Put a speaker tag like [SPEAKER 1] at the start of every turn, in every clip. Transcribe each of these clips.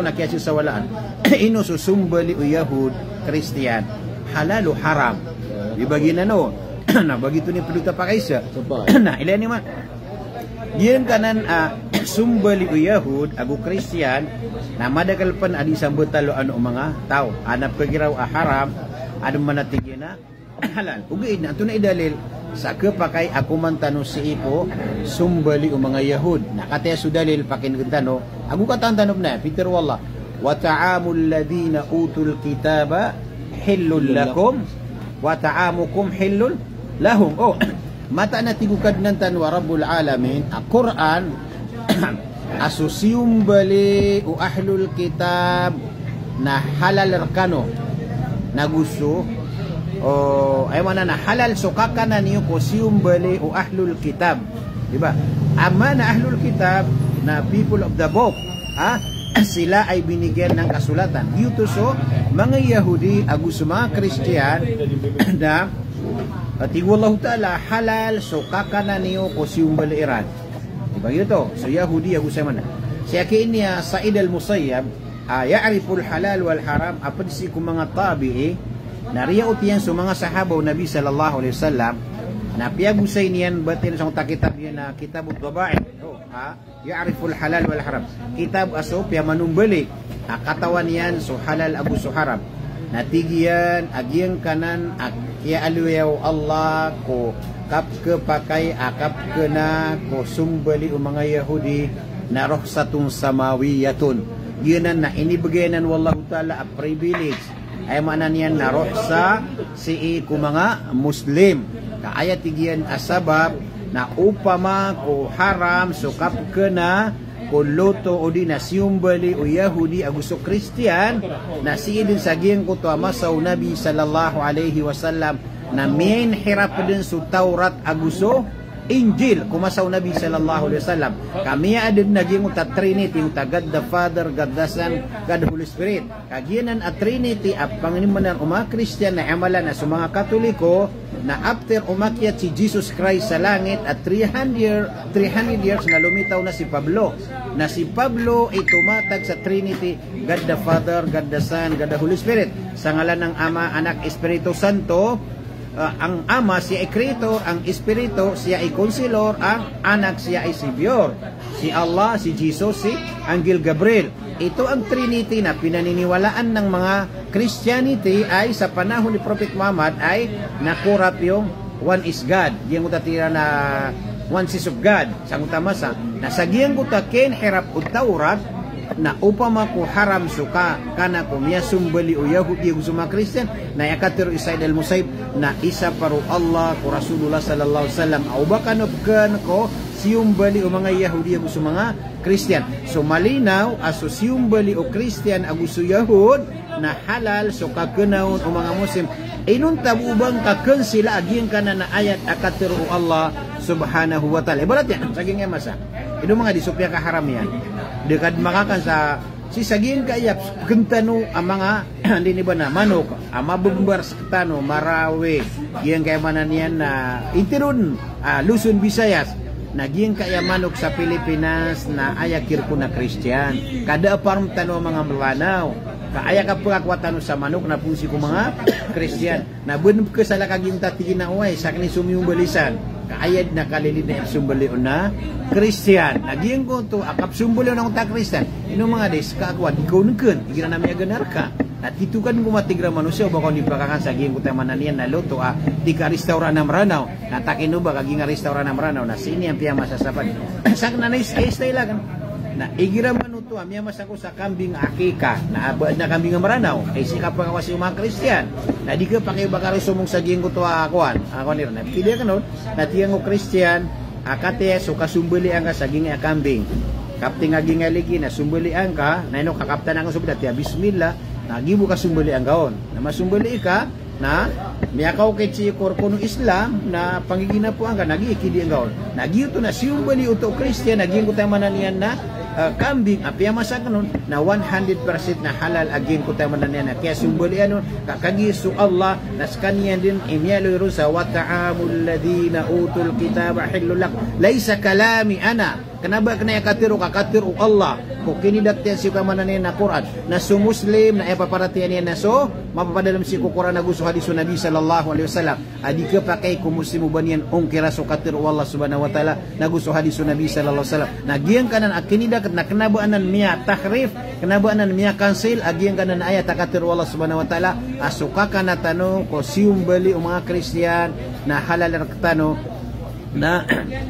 [SPEAKER 1] nakiasi sa walaan. Ino susumbali o Yahud, Christian, halal o haram. Di bagi na no. Na bagito ni peduta pa kaysa. Na ilan ni man. Diyan kanan sumbali o Yahud, ago Christian, na madagalpan adi sambutalo ano mga tao. Anap kagiraw haram, ano manatigyan na halal. Ugaid na ito na idalil sa kapakay ako man tanong si Ipo sumbali o mga Yahud. Nakataya su dalil pakinagin tanong. Ako katang tanong na, Peter Wallah. Wa ta'amul ladina utul kitaba hillul lakum wa ta'amukum hillul lahum. Oh, mata na tigukad ng tanwa Rabbul Alamin, a Quran asusyum bali o ahlul kitab na halal arkano na gusto o ay mana na halal so kakana niyo ko siyum bali o ahlul kitab, di ba? Ama na ahlul kitab na people of the book, sila ay binigyan ng kasulatan. Dito so mga Yahudi agus mga Christian na tigwallahu ta'ala halal so kakana niyo ko siyum bali iran, di ba? Ito so Yahudi agus mana siya kiniya Sa'id al-Musayyab ya'riful halal wal haram apad si kung mga tabi'i nariyaot yan sa mga sahabaw Nabi sallallahu alaihi wasallam na piyagusay niyan batin sa kitab yan na kitabut babae. Ya'riful halal wal haram. Kitab aso piya manumbali. Katawan yan so halal abu so haram. Natigiyan agyang kanan ya aluyaw Allah ko kap ke pakai akap ke na ko sumbali o mga Yahudi na rukhsatun samawiyatun. Yun na inibigyanan wallahu ta'ala a privilege ay manan yan na ruhsa si ku mga Muslim. Kaaya tigiyan asabab na upama ko haram sukap ke na kuluto o di na siyumbali o Yahudi agusto Christian na siidin saging ko to amasaw Nabi sallallahu alaihi wasallam na main hirap din su Taurat agusto Injil kumasaw Nabi sallallahu alaihi wasallam. Kami adid naging uta Trinity, uta God the Father, God the Son, God the Holy Spirit. Kagianan at Trinity at Panginoon mga Christian na amalan na sa mga Katoliko na after umakyat si Jesus Christ sa langit at 300 years na lumitaw na si Pablo. Na si Pablo ay tumatag sa Trinity, God the Father, God the Son, God the Holy Spirit. Sa ngalan ng Ama, Anak, Espiritu Santo. Ang Ama siya ay Creator, ang Espiritu siya ay Konselor, ang Anak siya ay Savior. Si Allah, si Jesus, si Anghel Gabriel. Ito ang Trinity na pinaniniwalaan ng mga Christianity ay sa panahon ni Prophet Muhammad ay nakurap yung one is God. Diyan ko tatira na one is of God. Sang utama sa nasagiyan ko takin hirap o Taurat na upama ko haram suka kana ko miya sumbali o Yahudi o mga Christian na yakatiro Sa'id al-Musayyab na isa paro Allah ko Rasulullah sallallahu alaihi wasallam au bakanop kan ko siyumbali o mga Yahudi o mga Christian. So malinaw aso siyumbali o Christian aguso Yahud na halal so kakenaon o mga Muslim inun tabubang kaken sila aging kana na ayat akatiro Allah subhanahu wa ta'ala. Ibarat yan saging emasa ino mga disupya ka haram yan dekat makakan sa si saging kayap kentano ang mga hindi ba na manok mabumbar sa ketano marawi yang kaya manan yan na intirun Luzon, Visayas naging kaya manok sa Pilipinas na ayakir ko na Christian kada aparm tano mga malanaw kaaya ka pagkakwatano sa manok na pusi ko mga Christian na bunub ka sa lakaging tatigin na uway sa kani sumiyong balisan kaayad na kalilid na sumbali na Christian naging ko to akap sumbali na ta Christian ino mga des kaagwat ikaw nagken igira nami aganar ka at ito kan kumatigra manusia baka ni pakakan sa giyeng kutamanan niyan na luto di ka restaurant na maranaw natakin ba kaging restaurant na maranaw na sini ang piya masasapan sak na stay lang na igira manuto amya masako sa kambing akika na abad na kambing maranaw ay sika pa kawas yung mga Christian na di ka pakiyo baka sumong sa giyeng ko to akuan ni na pili ka nun na tiyang ko Christian akate so kasumbali ang ka sa giyeng kambing kapting aging aligi na sumbali ang ka na ino kakaptan ang subida tiya bismillah nagibo ka sumbali ang gaon na masumbali ka na miyakaw kay si korkono Islam na pangigina po ang ka nagikidi ang gaon nagiyo to na sumbali uto Christian naging ko tayo mananian na kambing api masa kanon na 100% na halal aging kutamanan niya kaya sumbalian nun kakagi su Allah nas kanyan din imyalo rusa wa ta'amul ladina utul kitaba hilul lak laysa kalami ana kenapa kena katiru kakatiru Allah kung kinidaktian si kamanan niya na Quran na su muslim na ipaparatian niya na so mapapadalam si Quran na gusto hadis Nabi sallallahu alaihi wasallam adi ke pakai ku muslimu banian ongkira so katiru Allah subhanahu wa taala na gusto hadis Nabi sallallahu alaihi wasallam na giang kanan akinidak na kenabaanan miya tahrif kenabaanan miya kansil agiang kanan ayat takatiru Allah subhanahu wa taala asuka kana tano ko sium bali o mga Kristiyan na halal tano na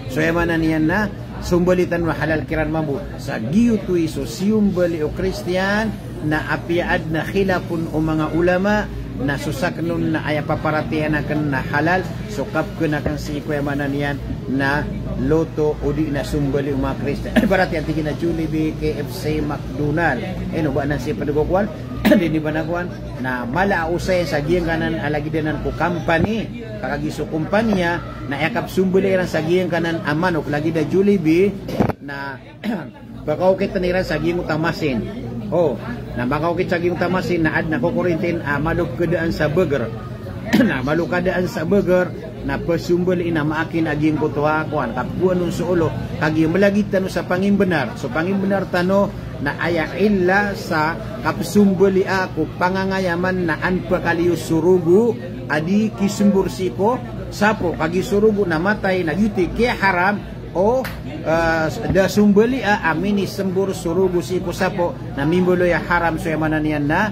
[SPEAKER 1] soyamanan niyan na sumbalitan wa halal kiran mambu sa giyutu iso siumbali o Kristiyan na apiad na khilafun o mga ulama na susaknon na ay paparatihan akan na halal sukap ko na kan si ikuemanan yan na loto o di na sumbali o mga Kristiyan parati ang tigin na Jollibee, KFC, McDonald ba na si padugokuan hindi ba nakuan na malausay sa giyang kanan alagidanan ko company kakagiso kumpanya na yakap sumbali ran sa giyang kanan amanok lagi da Jollibee na bakaw kita niran sa giyang utamasin na bakaw kita sa giyang utamasin na ad na kukurintin manok kedaan sa burger na malukadaan sa burger na pasumbali na maakin aging kutuha kuan kapuan nun sa ulo kagi malagitan sa pangimbenar so pangimbenar tano na aya illa sa kapsumbali ako pangangayaman na anpa kaliyo surugu adi kisumbur siko sapo kagi surugu na matay na yuti kaya haram o da sumbali amini sembur surugu siko sapo na mimbolo ya haram so yamanan yan na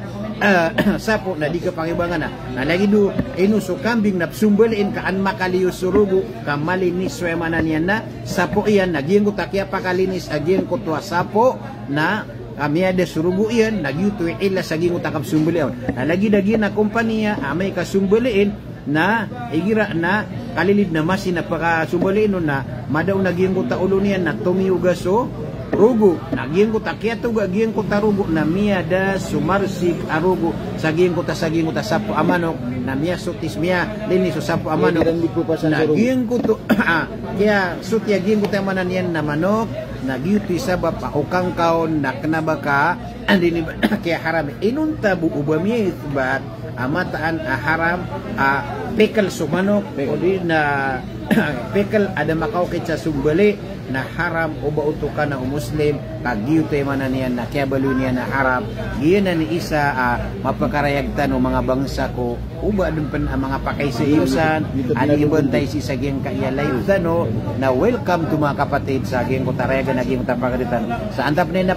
[SPEAKER 1] sapo na di ka pangibangan na lagi do inuso kambing na sumbaliin ka an makaliyo surugu kamalinis so yamanan yan na sapo iyan naging ko takya pakalinis aging ko tuwa sapo na kami ada surugu iyan nagyuto ila sa ging utakap sumbaliin na lagi dagi na kompanya may kasumbaliin na igira na kalilid na masin na pakasumbaliin na madaw naging ko taulo niyan na tumiugaso rugo naging ko takyato gaging ko tarugo na miya da sumarsik arugo saging ko ta sapo amanok na miya sutis miya linis so sapo amanok naging ko to kaya sutya ging ko tamanan yan na manok nagyuti sabab pa ukang kaon na kanabaka andini kaya haram inunta bu ubami bat amataan haram pickle so manok o di na pickle ada makaw kitsa sumbali na haram o bautukan na muslim kagiyo tayo manan niyan na kaya balo niya na haram giyan na ni isa mapakarayagtan o mga bangsa ko uba dun pan mga pakay sa iusan ani ibantay si saging kaiyalayusan na welcome to mga kapatid sa aging ko tarayagan aging tapagalitan sa antap na